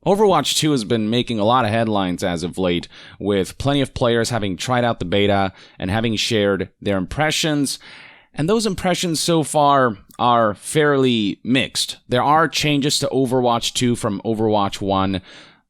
Overwatch 2 has been making a lot of headlines as of late, with plenty of players having tried out the beta and having shared their impressions. And those impressions so far are fairly mixed. There are changes to Overwatch 2 from Overwatch 1.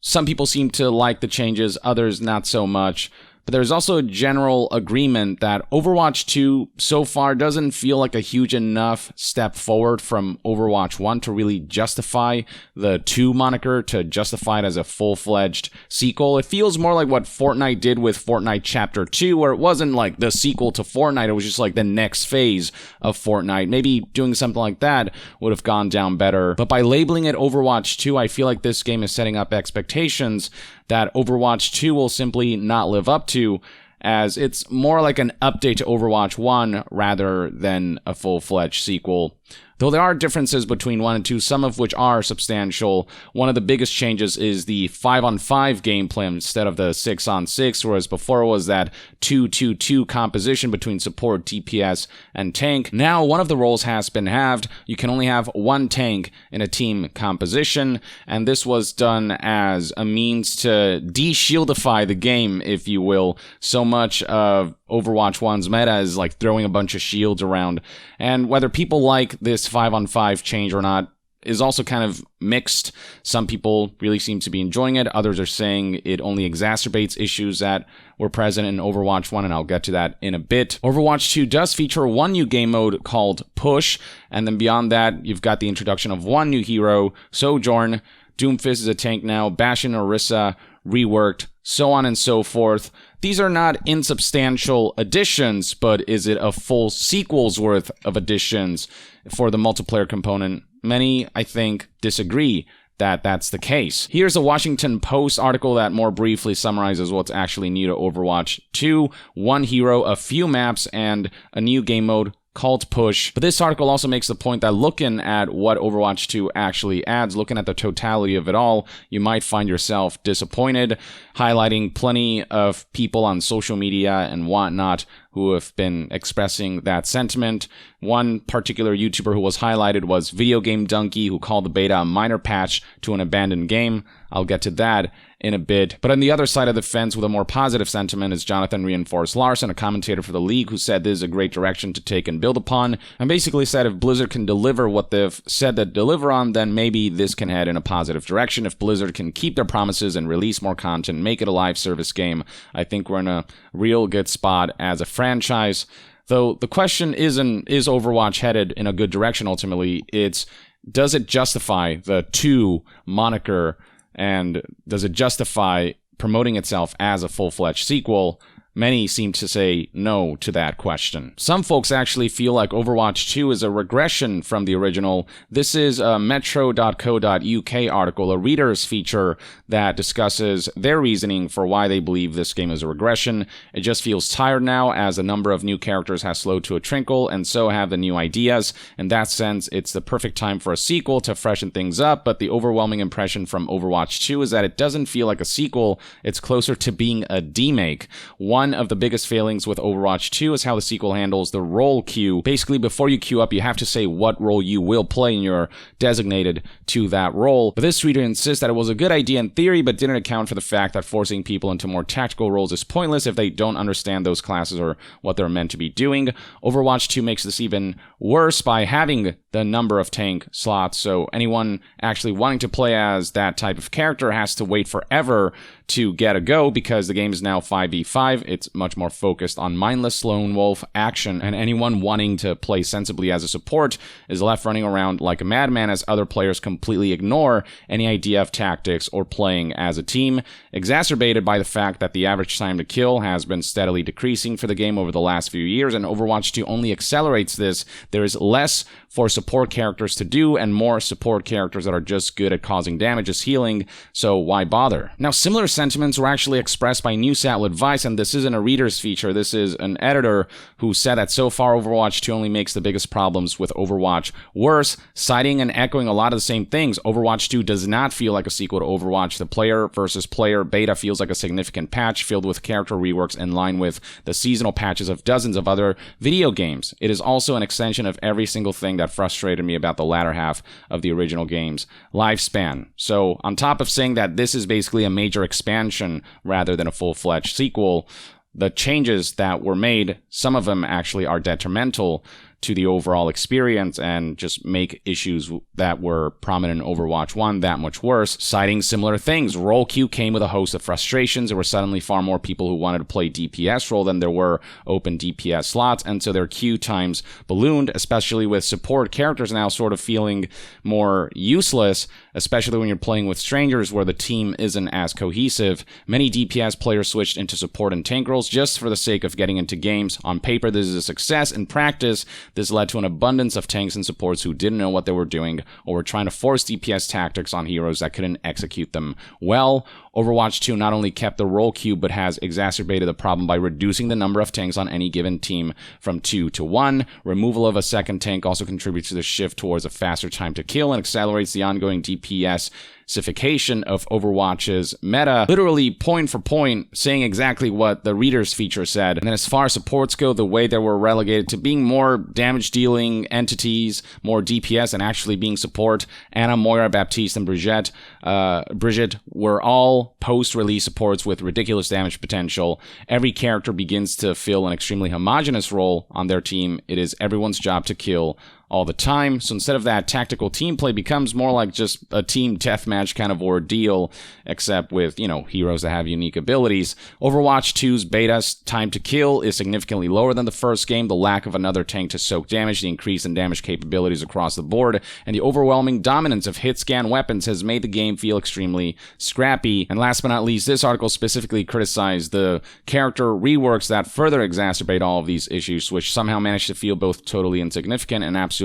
Some people seem to like the changes, others not so much. But there's also a general agreement that Overwatch 2 so far doesn't feel like a huge enough step forward from Overwatch 1 to really justify the 2 moniker, to justify it as a full-fledged sequel. It feels more like what Fortnite did with Fortnite Chapter 2, where it wasn't like the sequel to Fortnite, it was just like the next phase of Fortnite. Maybe doing something like that would have gone down better. But by labeling it Overwatch 2, I feel like this game is setting up expectations that Overwatch 2 will simply not live up to, as it's more like an update to Overwatch 1 rather than a full-fledged sequel. Though there are differences between 1 and 2, some of which are substantial. One of the biggest changes is the 5-on-5 gameplay instead of the 6-on-6, whereas before it was that 2-2-2 composition between support, DPS, and tank. Now, one of the roles has been halved. You can only have 1 tank in a team composition, and this was done as a means to de-shieldify the game, if you will. So much of Overwatch 1's meta is like throwing a bunch of shields around, and whether people like this 5-on-5 change or not is also kind of mixed. Some people really seem to be enjoying it, others are saying it only exacerbates issues that were present in Overwatch 1, and I'll get to that in a bit. Overwatch 2 does feature 1 new game mode called Push, and then beyond that, you've got the introduction of 1 new hero, Sojourn. Doomfist is a tank now, Bastion and Orisa reworked, so on and so forth. These are not insubstantial additions, but is it a full sequel's worth of additions for the multiplayer component? Many, I think, disagree that that's the case. Here's a Washington Post article that more briefly summarizes what's actually new to Overwatch 2. 1 hero, a few maps, and a new game mode called Push. But this article also makes the point that looking at what Overwatch 2 actually adds, looking at the totality of it all, you might find yourself disappointed, highlighting plenty of people on social media and whatnot who have been expressing that sentiment. One particular YouTuber who was highlighted was Video Game Donkey, who called the beta a minor patch to an abandoned game. I'll get to that in a bit. But on the other side of the fence with a more positive sentiment is Jonathan Reinforced Larson, a commentator for the league, who said this is a great direction to take and build upon, and basically said if Blizzard can deliver what they've said they'd deliver on, then maybe this can head in a positive direction. If Blizzard can keep their promises and release more content, make it a live service game, I think we're in a real good spot as a franchise. Though the question isn't, is Overwatch headed in a good direction ultimately? It's, does it justify the 2 moniker, and does it justify promoting itself as a full-fledged sequel? Many seem to say no to that question. Some folks actually feel like Overwatch 2 is a regression from the original. This is a metro.co.uk article, a reader's feature that discusses their reasoning for why they believe this game is a regression. It just feels tired now, as the number of new characters has slowed to a trickle, and so have the new ideas. In that sense, it's the perfect time for a sequel to freshen things up, but the overwhelming impression from Overwatch 2 is that it doesn't feel like a sequel, it's closer to being a demake. One of the biggest failings with Overwatch 2 is how the sequel handles the role queue. Basically, before you queue up, you have to say what role you will play, and you're designated to that role. But this reader insists that it was a good idea in theory, but didn't account for the fact that forcing people into more tactical roles is pointless if they don't understand those classes or what they're meant to be doing. Overwatch 2 makes this even worse by having the number of tank slots, so anyone actually wanting to play as that type of character has to wait forever to get a go, because the game is now 5v5. It's much more focused on mindless lone wolf action, and anyone wanting to play sensibly as a support is left running around like a madman as other players completely ignore any idea of tactics or playing as a team, exacerbated by the fact that the average time to kill has been steadily decreasing for the game over the last few years, and Overwatch 2 only accelerates this. There is less for support characters to do, and more support characters that are just good at causing damage as healing, so why bother? Now, similar sentiments were actually expressed by news outlet Vice, and this isn't a reader's feature. This is an editor who said that so far Overwatch 2 only makes the biggest problems with Overwatch worse, citing and echoing a lot of the same things. Overwatch 2 does not feel like a sequel to Overwatch. The player versus player beta feels like a significant patch filled with character reworks in line with the seasonal patches of dozens of other video games. It is also an extension of every single thing that frustrated me about the latter half of the original game's lifespan. So on top of saying that this is basically a major expansion rather than a full-fledged sequel, the changes that were made, some of them actually are detrimental to the overall experience and just make issues that were prominent in Overwatch 1 that much worse, citing similar things. Role queue came with a host of frustrations. There were suddenly far more people who wanted to play DPS role than there were open DPS slots, and so their queue times ballooned, especially with support characters now sort of feeling more useless, especially when you're playing with strangers where the team isn't as cohesive. Many DPS players switched into support and tank roles just for the sake of getting into games. On paper, this is a success. In practice, this led to an abundance of tanks and supports who didn't know what they were doing or were trying to force DPS tactics on heroes that couldn't execute them well. Overwatch 2 not only kept the role queue, but has exacerbated the problem by reducing the number of tanks on any given team from 2 to 1. Removal of a second tank also contributes to the shift towards a faster time to kill and accelerates the ongoing DPS-ification of Overwatch's meta, literally point for point, saying exactly what the reader's feature said. And then as far as supports go, the way they were relegated to being more damage-dealing entities, more DPS, and actually being support, Anna, Moira, Baptiste, and Brigitte were all post-release supports with ridiculous damage potential. Every character begins to fill an extremely homogenous role on their team. It is everyone's job to kill all the time. So instead of that, tactical team play becomes more like just a team deathmatch kind of ordeal, except with, heroes that have unique abilities. Overwatch 2's beta's time to kill is significantly lower than the first game. The lack of another tank to soak damage, the increase in damage capabilities across the board, and the overwhelming dominance of hit-scan weapons has made the game feel extremely scrappy. And last but not least, this article specifically criticized the character reworks that further exacerbate all of these issues, which somehow managed to feel both totally insignificant and absolutely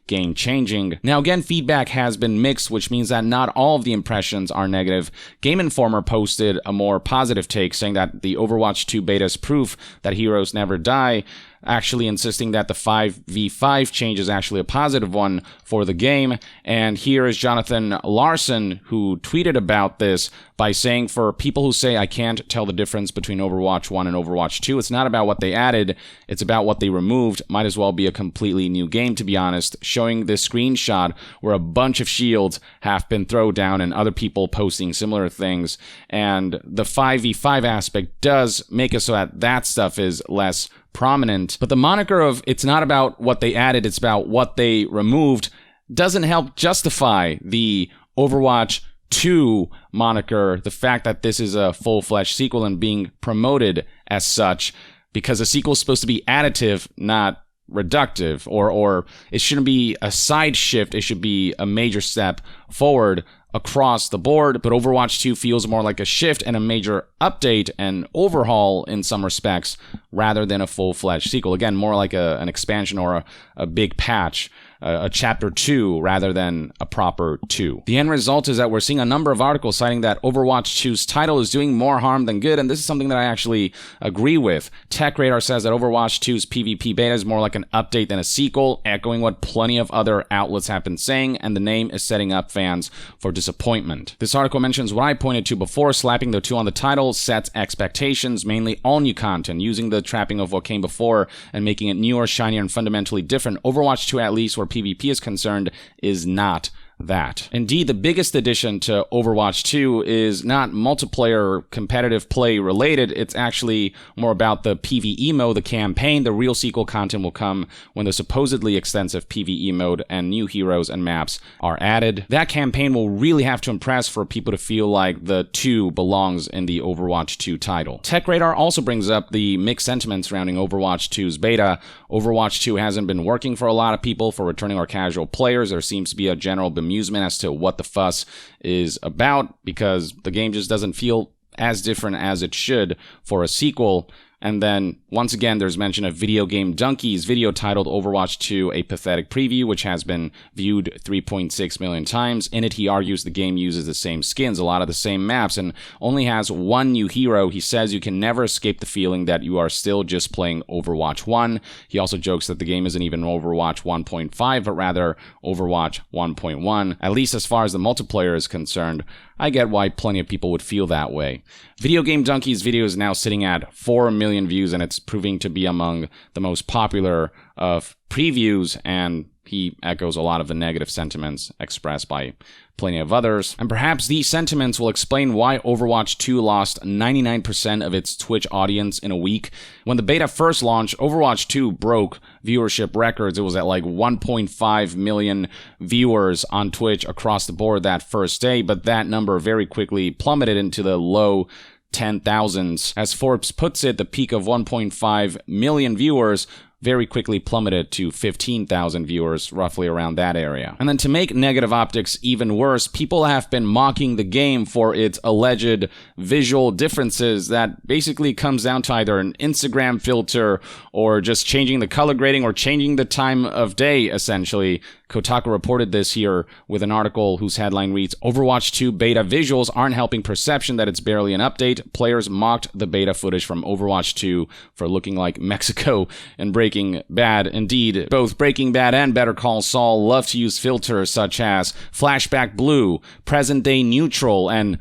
game-changing. Now again, feedback has been mixed, which means that not all of the impressions are negative. Game Informer posted a more positive take, saying that the Overwatch 2 beta is proof that heroes never die, actually insisting that the 5v5 change is actually a positive one for the game. And here is Jonathan Larson, who tweeted about this by saying, for people who say I can't tell the difference between Overwatch 1 and Overwatch 2, it's not about what they added, it's about what they removed. Might as well be a completely new game, to be honest, showing this screenshot where a bunch of shields have been thrown down and other people posting similar things. And the 5v5 aspect does make it so that that stuff is less prominent, but the moniker of it's not about what they added, it's about what they removed doesn't help justify the Overwatch 2 moniker, the fact that this is a full-fledged sequel and being promoted as such, because a sequel is supposed to be additive, not reductive, or it shouldn't be a side shift, it should be a major step forward across the board. But Overwatch 2 feels more like a shift and a major update and overhaul in some respects rather than a full-fledged sequel. Again, more like an expansion or a big patch, a chapter 2 rather than a proper 2. The end result is that we're seeing a number of articles citing that Overwatch 2's title is doing more harm than good, and this is something that I actually agree with. Tech Radar says that Overwatch 2's PvP beta is more like an update than a sequel, echoing what plenty of other outlets have been saying, and the name is setting up fans for disappointment. This article mentions what I pointed to before: slapping the 2 on the title sets expectations, mainly all new content, using the trapping of what came before and making it newer, shinier, and fundamentally different. Overwatch 2, at least where PvP is concerned, is not that. Indeed, the biggest addition to Overwatch 2 is not multiplayer competitive play related, it's actually more about the PvE mode, the campaign. The real sequel content will come when the supposedly extensive PvE mode and new heroes and maps are added. That campaign will really have to impress for people to feel like the 2 belongs in the Overwatch 2 title. Tech Radar also brings up the mixed sentiments surrounding Overwatch 2's beta. Overwatch 2 hasn't been working for a lot of people, for returning or casual players. There seems to be a general amusement as to what the fuss is about, because the game just doesn't feel as different as it should for a sequel. And then, once again, there's mention of Video Game Donkey's video titled Overwatch 2, A Pathetic Preview, which has been viewed 3.6 million times. In it, he argues the game uses the same skins, a lot of the same maps, and only has one new hero. He says you can never escape the feeling that you are still just playing Overwatch 1. He also jokes that the game isn't even Overwatch 1.5, but rather Overwatch 1.1, at least as far as the multiplayer is concerned. I get why plenty of people would feel that way. Video Game Donkey's video is now sitting at 4 million views, and it's proving to be among the most popular of previews, and he echoes a lot of the negative sentiments expressed by plenty of others. And perhaps these sentiments will explain why Overwatch 2 lost 99% of its Twitch audience in a week. When the beta first launched, Overwatch 2 broke viewership records. It was at like 1.5 million viewers on Twitch across the board that first day, but that number very quickly plummeted into the low 10,000s. As Forbes puts it, the peak of 1.5 million viewers very quickly plummeted to 15,000 viewers, roughly around that area. And then to make negative optics even worse, people have been mocking the game for its alleged visual differences that basically comes down to either an Instagram filter or just changing the color grading or changing the time of day, essentially. Kotaku reported this here with an article whose headline reads, Overwatch 2 beta visuals aren't helping perception that it's barely an update. Players mocked the beta footage from Overwatch 2 for looking like Mexico and Breaking Bad. Indeed, both Breaking Bad and Better Call Saul love to use filters such as flashback blue, present day neutral, and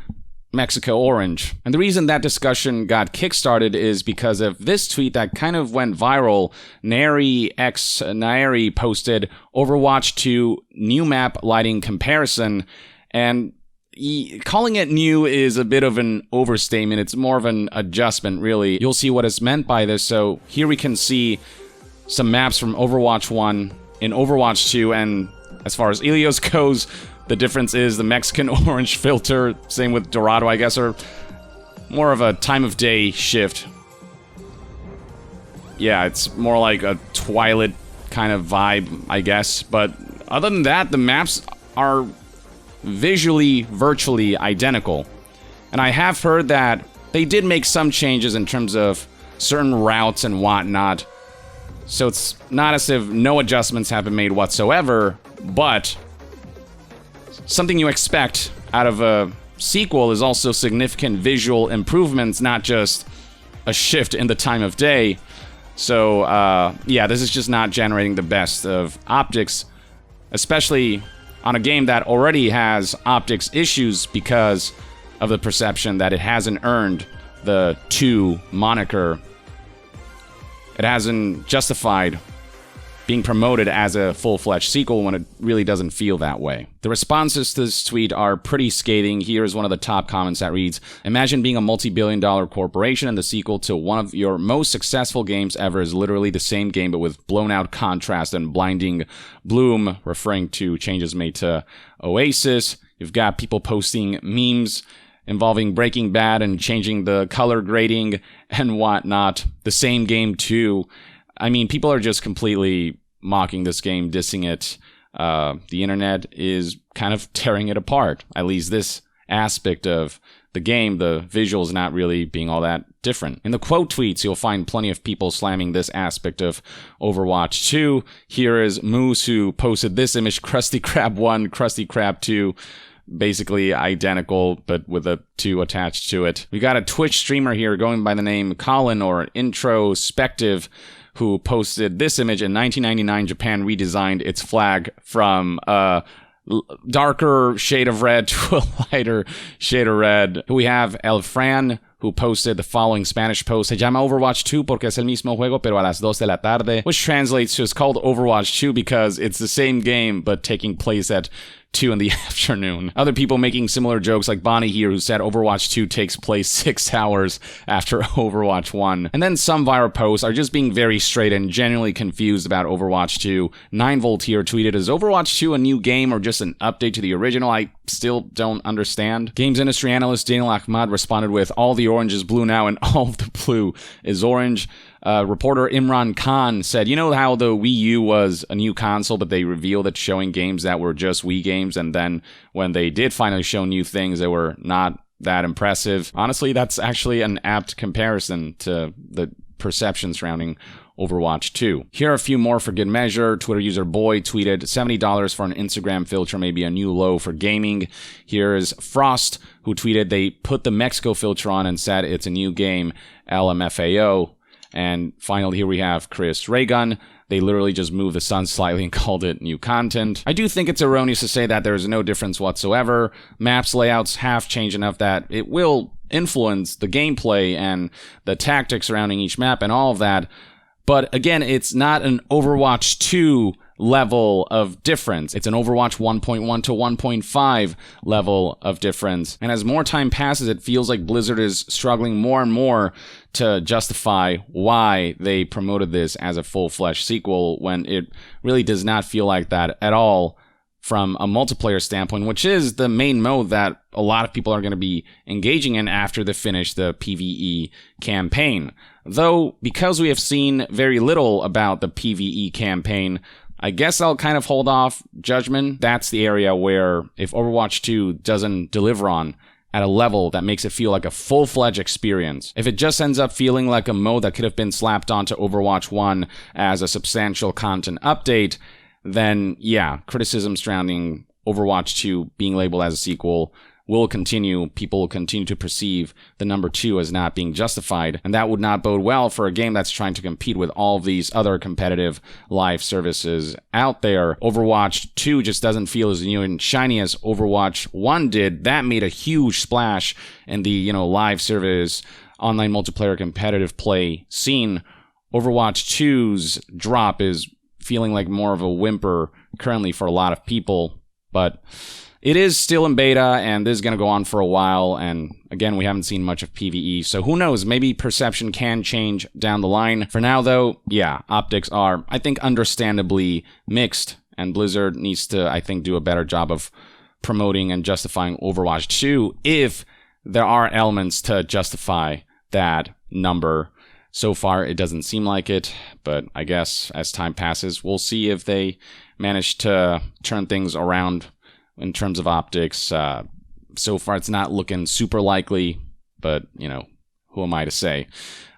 Mexico orange. And the reason that discussion got kickstarted is because of this tweet that kind of went viral. Nairi x Nairi posted Overwatch 2 new map lighting comparison, and calling it new is a bit of an overstatement. It's more of an adjustment, really. You'll see what is meant by this. So here we can see some maps from Overwatch 1 in Overwatch 2, and as far as Ilios goes, the difference is the Mexican orange filter, same with Dorado, I guess, or more of a time of day shift. Yeah, it's more like a Twilight kind of vibe, I guess. But other than that, the maps are visually virtually identical. And I have heard that they did make some changes in terms of certain routes and whatnot. So it's not as if no adjustments have been made whatsoever, but something you expect out of a sequel is also significant visual improvements, not just a shift in the time of day. So, yeah, this is just not generating the best of optics, especially on a game that already has optics issues because of the perception that it hasn't earned the 2 moniker. It hasn't justified being promoted as a full-fledged sequel when it really doesn't feel that way. The responses to this tweet are pretty scathing. Here's one of the top comments that reads, imagine being a multi-billion-dollar corporation and the sequel to one of your most successful games ever is literally the same game but with blown-out contrast and blinding bloom, referring to changes made to Oasis. You've got people posting memes involving Breaking Bad and changing the color grading and whatnot. The same game, too. I mean, people are just completely mocking this game, dissing it. The internet is kind of tearing it apart. At least this aspect of the game, the visuals not really being all that different. In the quote tweets, you'll find plenty of people slamming this aspect of Overwatch 2. Here is Moose, who posted this image, Krusty Krab 1, Krusty Krab 2. Basically identical, but with a 2 attached to it. We got a Twitch streamer here going by the name Colin, or Introspective, who posted this image. In 1999, Japan redesigned its flag from a darker shade of red to a lighter shade of red. We have El Fran, who posted the following Spanish post. Se llama Overwatch 2 porque es el mismo juego pero a las 2 de la tarde, which translates to it's called Overwatch 2 because it's the same game but taking place at 2 in the afternoon. Other people making similar jokes, like Bonnie here, who said Overwatch 2 takes place 6 hours after Overwatch 1. And then some viral posts are just being very straight and genuinely confused about Overwatch 2. 9Volt here tweeted, is Overwatch 2 a new game or just an update to the original? I still don't understand. Games industry analyst Daniel Ahmad responded with, all the orange is blue now and all of the blue is orange. Reporter Imran Khan said, you know how the Wii U was a new console, but they revealed it showing games that were just Wii games, and then when they did finally show new things, they were not that impressive. Honestly, that's actually an apt comparison to the perception surrounding Overwatch 2. Here are a few more for good measure. Twitter user Boy tweeted, $70 for an Instagram filter may be a new low for gaming. Here is Frost, who tweeted they put the Mexico filter on and said it's a new game, LMFAO. And finally, here we have Chris Raygun. They literally just moved the sun slightly and called it new content. I do think it's erroneous to say that there's no difference whatsoever. Maps layouts have changed enough that it will influence the gameplay and the tactics surrounding each map and all of that. But again, it's not an Overwatch 2 level of difference. It's an Overwatch 1.1 to 1.5 level of difference. And as more time passes, it feels like Blizzard is struggling more and more to justify why they promoted this as a full-fledged sequel when it really does not feel like that at all from a multiplayer standpoint, which is the main mode that a lot of people are going to be engaging in after they finish the PvE campaign. Though, because we have seen very little about the PvE campaign, I guess I'll kind of hold off judgment. That's the area where if Overwatch 2 doesn't deliver on at a level that makes it feel like a full-fledged experience, if it just ends up feeling like a mode that could have been slapped onto Overwatch 1 as a substantial content update, then yeah, criticism surrounding Overwatch 2 being labeled as a sequel will continue. People will continue to perceive the number 2 as not being justified, and that would not bode well for a game that's trying to compete with all of these other competitive live services out there. Overwatch 2 just doesn't feel as new and shiny as Overwatch 1 did. That made a huge splash in the, live service, online multiplayer competitive play scene. Overwatch 2's drop is feeling like more of a whimper currently for a lot of people, but it is still in beta, and this is going to go on for a while, and again, we haven't seen much of PvE, so who knows, maybe perception can change down the line. For now, though, yeah, optics are, I think, understandably mixed, and Blizzard needs to, I think, do a better job of promoting and justifying Overwatch 2 if there are elements to justify that number. So far, it doesn't seem like it, but I guess as time passes, we'll see if they manage to turn things around in terms of optics. So far, it's not looking super likely, but, who am I to say?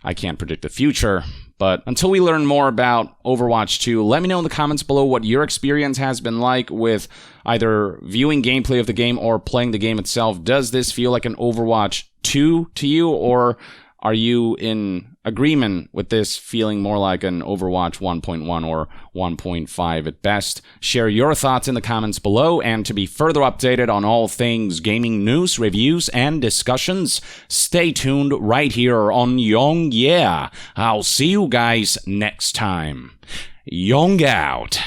I can't predict the future. But until we learn more about Overwatch 2, let me know in the comments below what your experience has been like with either viewing gameplay of the game or playing the game itself. Does this feel like an Overwatch 2 to you, or are you in agreement with this feeling more like an Overwatch 1.1 or 1.5 at best? Share your thoughts in the comments below, and to be further updated on all things gaming news, reviews, and discussions, stay tuned right here on Young Yeah. I'll see you guys next time. Young out.